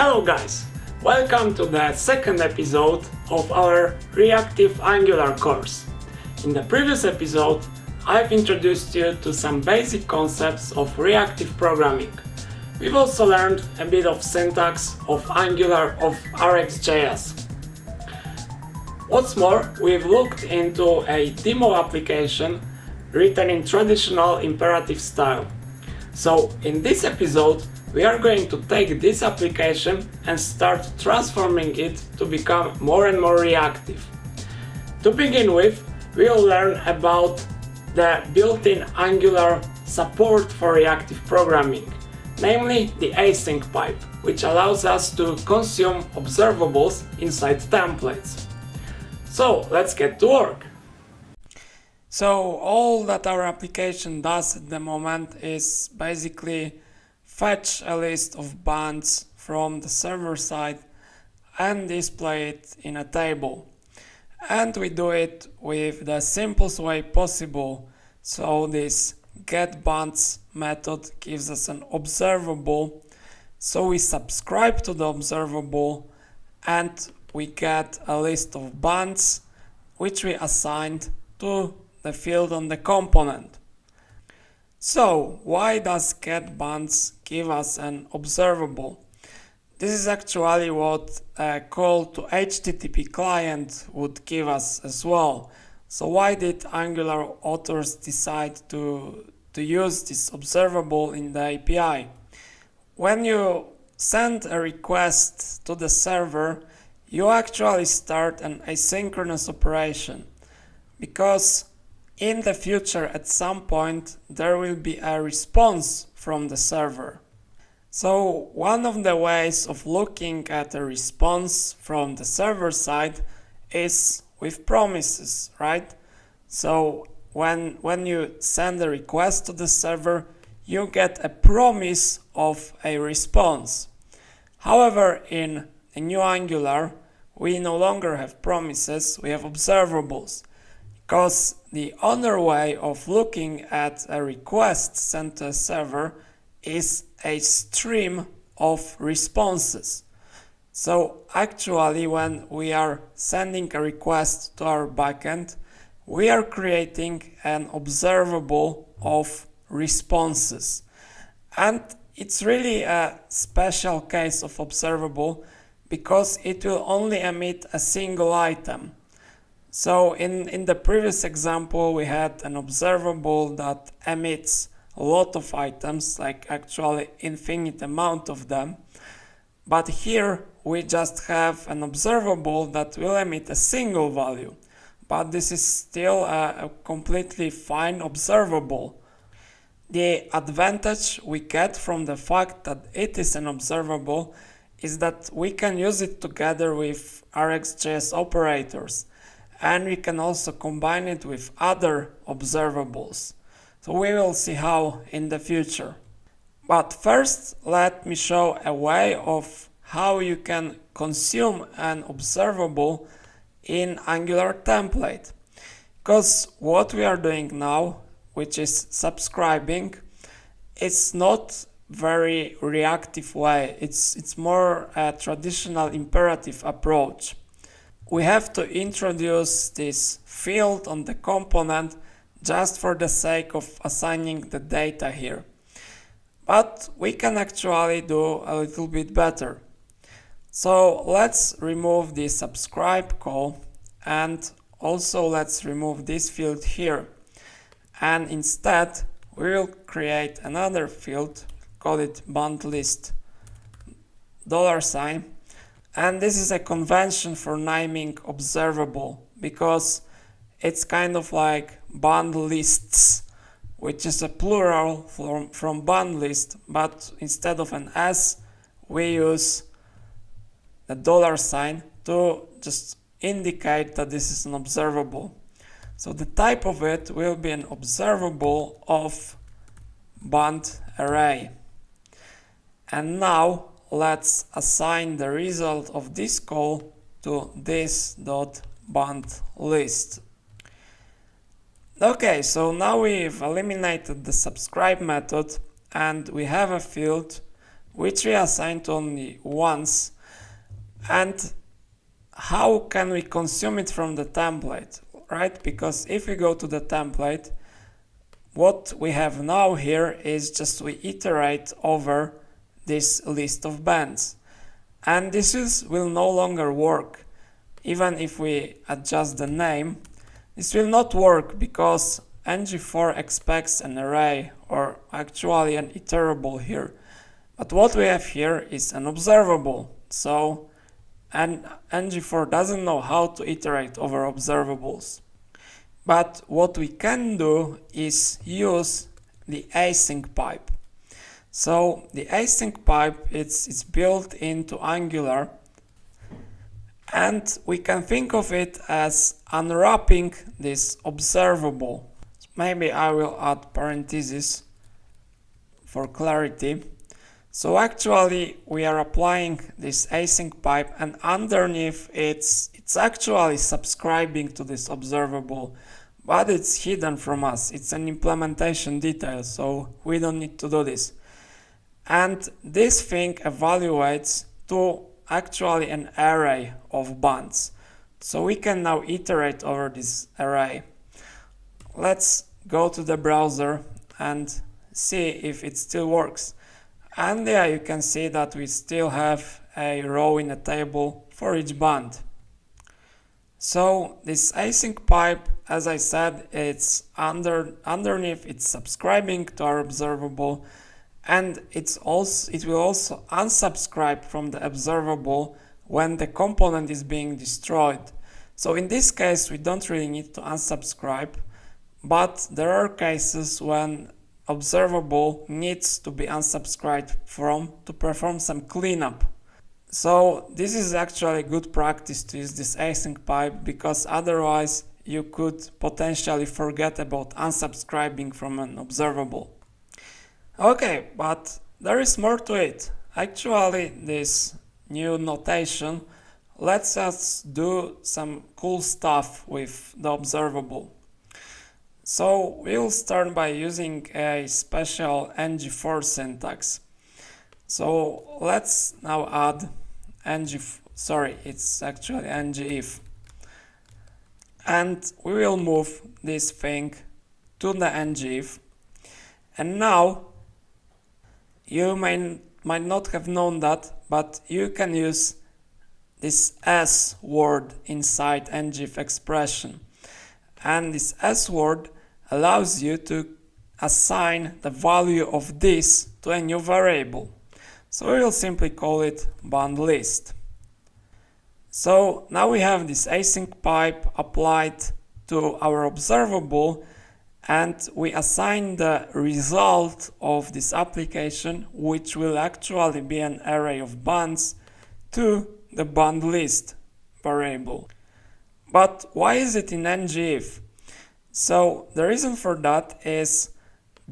Hello guys, welcome to the second episode of our Reactive Angular course. In the previous episode, I've introduced you to some basic concepts of reactive programming. We've also learned a bit of syntax of Angular of RxJS. What's more, we've looked into a demo application written in traditional imperative style. So in this episode, we are going to take this application and start transforming it to become more and more reactive. To begin with, we'll learn about the built-in Angular support for reactive programming, namely the AsyncPipe, which allows us to consume observables inside templates. So let's get to work. So all that our application does at the moment is basically fetch a list of bands from the server side and display it in a table. And we do it with the simplest way possible. So this getBands method gives us an observable. So we subscribe to the observable and we get a list of bands which we assigned to the field on the component. So why does getBands give us an observable? This is actually what a call to HTTP client would give us as well. So why did Angular authors decide to use this observable in the API? When you send a request to the server, you actually start an asynchronous operation, because in the future, at some point, there will be a response from the server. So one of the ways of looking at a response from the server side is with promises, right? So when you send a request to the server, you get a promise of a response. However, in a new Angular, we no longer have promises, we have observables. Because the other way of looking at a request sent to a server is a stream of responses. So actually, when we are sending a request to our backend, we are creating an observable of responses. And it's really a special case of observable because it will only emit a single item. So in the previous example, we had an observable that emits a lot of items, like actually infinite amount of them. But here we just have an observable that will emit a single value. But this is still a completely fine observable. The advantage we get from the fact that it is an observable is that we can use it together with RxJS operators. And we can also combine it with other observables. So we will see how in the future. But first, let me show a way of how you can consume an observable in Angular template. Because what we are doing now, which is subscribing, it's not very reactive way. It's more a traditional imperative approach. We have to introduce this field on the component just for the sake of assigning the data here. But we can actually do a little bit better. So let's remove the subscribe call and also let's remove this field here. And instead we will create another field, call it bandList $. And this is a convention for naming observable because it's kind of like band lists, which is a plural from band list, but instead of an S, we use the $sign to just indicate that this is an observable. So the type of it will be an observable of band array. And now let's assign the result of this call to this.bandList. Okay, so now we've eliminated the subscribe method and we have a field which we assigned only once. And how can we consume it from the template, right? Because if we go to the template, what we have now here is just we iterate over this list of bands. And this will no longer work. Even if we adjust the name, this will not work because ng4 expects an array, or actually an iterable here. But what we have here is an observable. So and ng4 doesn't know how to iterate over observables. But what we can do is use the AsyncPipe. So the AsyncPipe, it's built into Angular, and we can think of it as unwrapping this observable. Maybe I will add parentheses for clarity. So actually we are applying this AsyncPipe, and underneath it's actually subscribing to this observable, but it's hidden from us. It's an implementation detail, so we don't need to do this. And this thing evaluates to actually an array of bands. So we can now iterate over this array. Let's go to the browser and see if it still works. And yeah, you can see that we still have a row in a table for each band. So this AsyncPipe, as I said, it's underneath, it's subscribing to our observable, and it will also unsubscribe from the observable when the component is being destroyed. So in this case, we don't really need to unsubscribe, but there are cases when observable needs to be unsubscribed from to perform some cleanup. So this is actually good practice to use this AsyncPipe, because otherwise you could potentially forget about unsubscribing from an observable. Okay, but there is more to it. Actually, this new notation lets us do some cool stuff with the observable. So we'll start by using a special ng4 syntax. So let's now add it's actually ngIf. And we will move this thing to the ngIf. And now you might not have known that, but you can use this s word inside ngIf expression. And this s word allows you to assign the value of this to a new variable. So we will simply call it band list. So now we have this AsyncPipe applied to our observable, and we assign the result of this application, which will actually be an array of bands, to the band list variable. But why is it in ngIf? So the reason for that is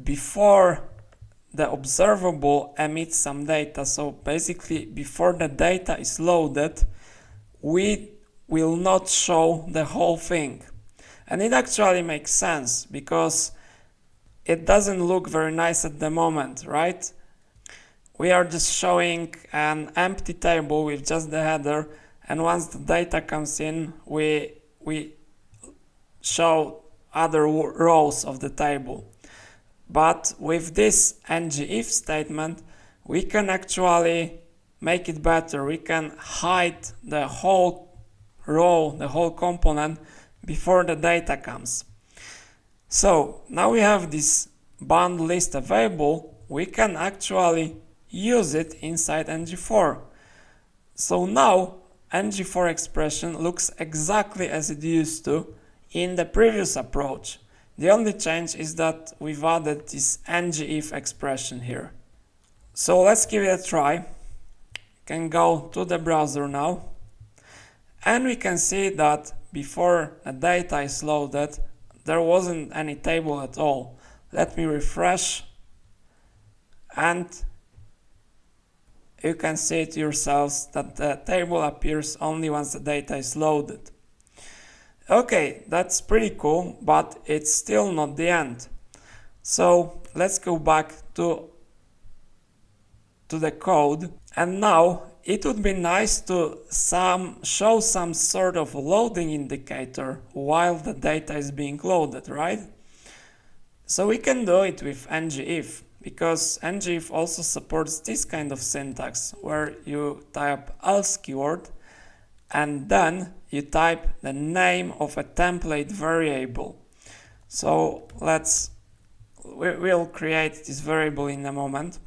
before the observable emits some data, so basically before the data is loaded, we will not show the whole thing. And it actually makes sense, because it doesn't look very nice at the moment, right? We are just showing an empty table with just the header, and once the data comes in, we show other rows of the table. But with this ngIf statement, we can actually make it better. We can hide the whole row, the whole component, before the data comes. So now we have this band list available, we can actually use it inside ng4. So now ng4 expression looks exactly as it used to in the previous approach. The only change is that we've added this ngIf expression here. So let's give it a try. Can go to the browser now, and we can see that before the data is loaded, there wasn't any table at all. Let me refresh, and you can see it yourselves that the table appears only once the data is loaded. Okay, that's pretty cool, but it's still not the end. So let's go back to to the code. And now it would be nice to show some sort of loading indicator while the data is being loaded, right? So we can do it with ngIf, because ngIf also supports this kind of syntax where you type else keyword and then you type the name of a template variable. So we'll create this variable in a moment.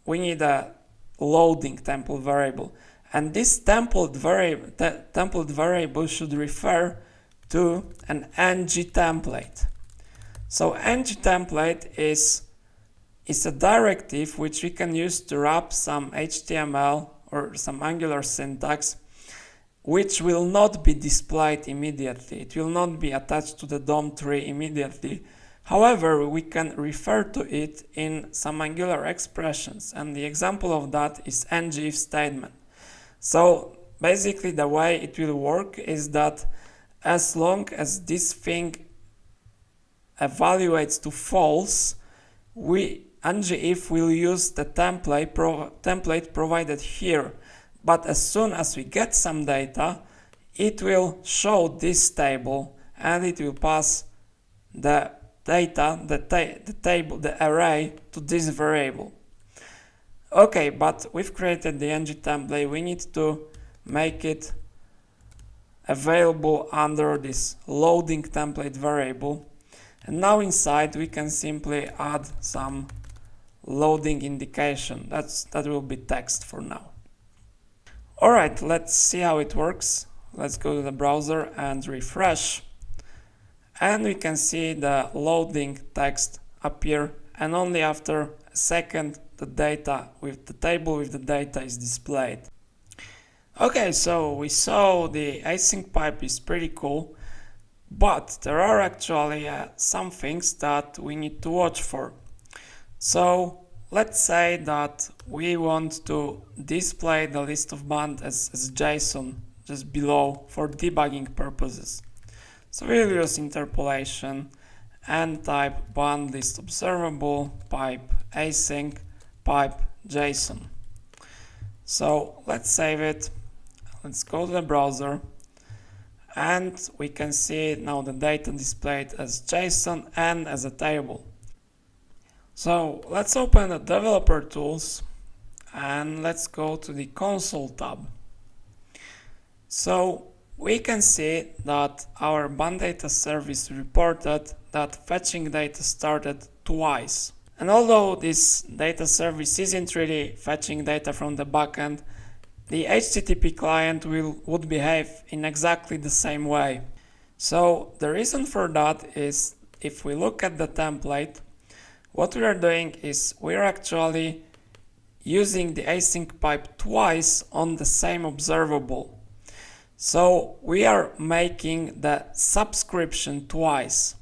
We need a loading template variable, and this template variable should refer to an ng template. So ng template is a directive which we can use to wrap some HTML or some Angular syntax, which will not be displayed immediately. It will not be attached to the DOM tree immediately. However, we can refer to it in some Angular expressions, and the example of that is ngIf statement. So basically the way it will work is that as long as this thing evaluates to false, ngIf will use the template provided here. But as soon as we get some data, it will show this table and it will pass the data, the array, to this variable. Okay, but we've created the ng template. We need to make it available under this loading template variable. And now inside we can simply add some loading indication. That will be text for now. Alright, let's see how it works. Let's go to the browser and refresh. And we can see the loading text appear, and only after a second the data with the table with the data is displayed. Okay, so we saw the AsyncPipe is pretty cool, but there are actually some things that we need to watch for. So let's say that we want to display the list of band as JSON just below for debugging purposes. So we'll use interpolation and type band list observable pipe async pipe JSON. So let's save it. Let's go to the browser, and we can see now the data displayed as JSON and as a table. So let's open the developer tools and let's go to the console tab. So we can see that our band data service reported that fetching data started twice. And although this data service isn't really fetching data from the backend, the HTTP client would behave in exactly the same way. So the reason for that is, if we look at the template, what we are doing is we're actually using the AsyncPipe twice on the same observable. So we are making the subscription twice.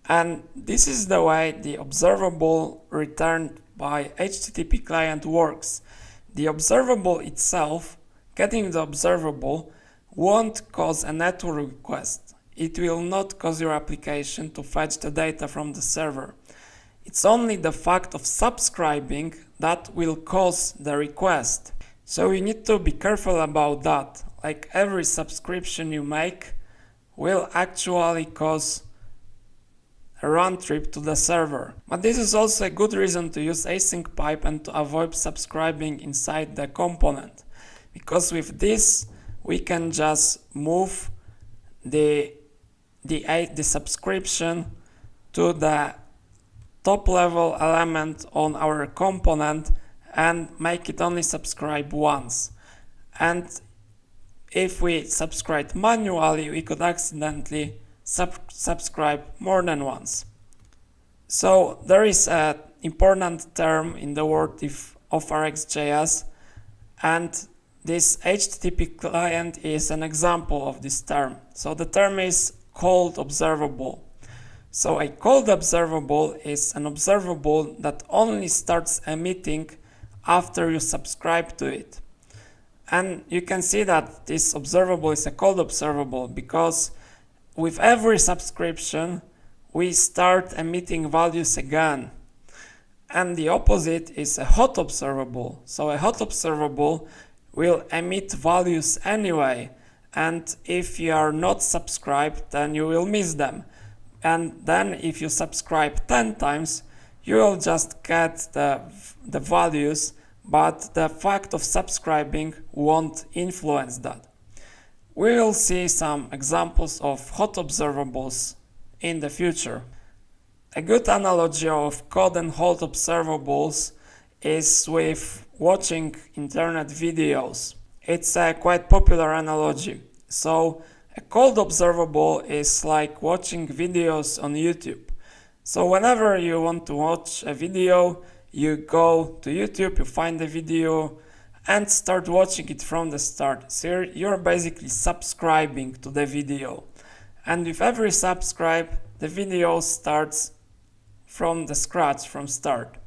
And this is the way the observable returned by HTTP client works. The observable itself, getting the observable, won't cause a network request. It will not cause your application to fetch the data from the server. It's only the fact of subscribing that will cause the request. So you need to be careful about that. Like, every subscription you make will actually cause a round trip to the server. But this is also a good reason to use AsyncPipe and to avoid subscribing inside the component, because with this we can just move the subscription to the top level element on our component and make it only subscribe once. And if we subscribe manually, we could accidentally subscribe more than once. So there is an important term in the world of RxJS, and this HTTP client is an example of this term. So the term is called observable. So a called observable is an observable that only starts emitting after you subscribe to it. And you can see that this observable is a called observable because with every subscription we start emitting values again. And the opposite is a hot observable. So a hot observable will emit values anyway, and if you are not subscribed, then you will miss them. And then if you subscribe 10 times, you will just get the values, but the fact of subscribing won't influence that. We will see some examples of hot observables in the future. A good analogy of cold and hot observables is with watching internet videos. It's a quite popular analogy. So a cold observable is like watching videos on YouTube. So whenever you want to watch a video, you go to YouTube, you find the video and start watching it from the start. So you're basically subscribing to the video. And with every subscribe, the video starts from the scratch, from start.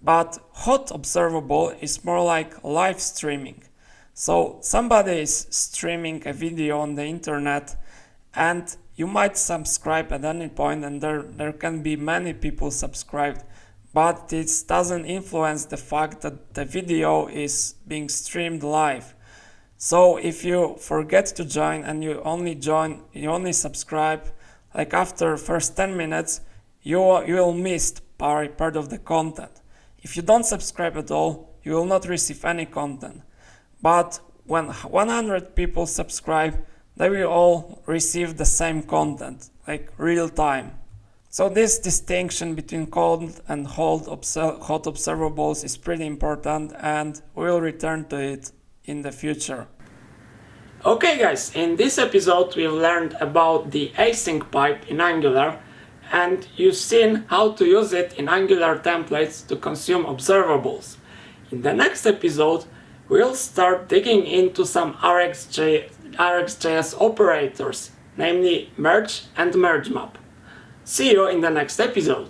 But hot observable is more like live streaming. So somebody is streaming a video on the internet and you might subscribe at any point, and there can be many people subscribed, but this doesn't influence the fact that the video is being streamed live. So if you forget to join and you only subscribe like after first 10 minutes, you will miss part of the content. If you don't subscribe at all, you will not receive any content. But when 100 people subscribe, they will all receive the same content, like real time. So this distinction between cold and hot observables is pretty important, and we'll return to it in the future. Okay guys, in this episode we've learned about the AsyncPipe in Angular, and you've seen how to use it in Angular templates to consume observables. In the next episode, we'll start digging into some RxJS operators, namely merge and merge map. See you in the next episode.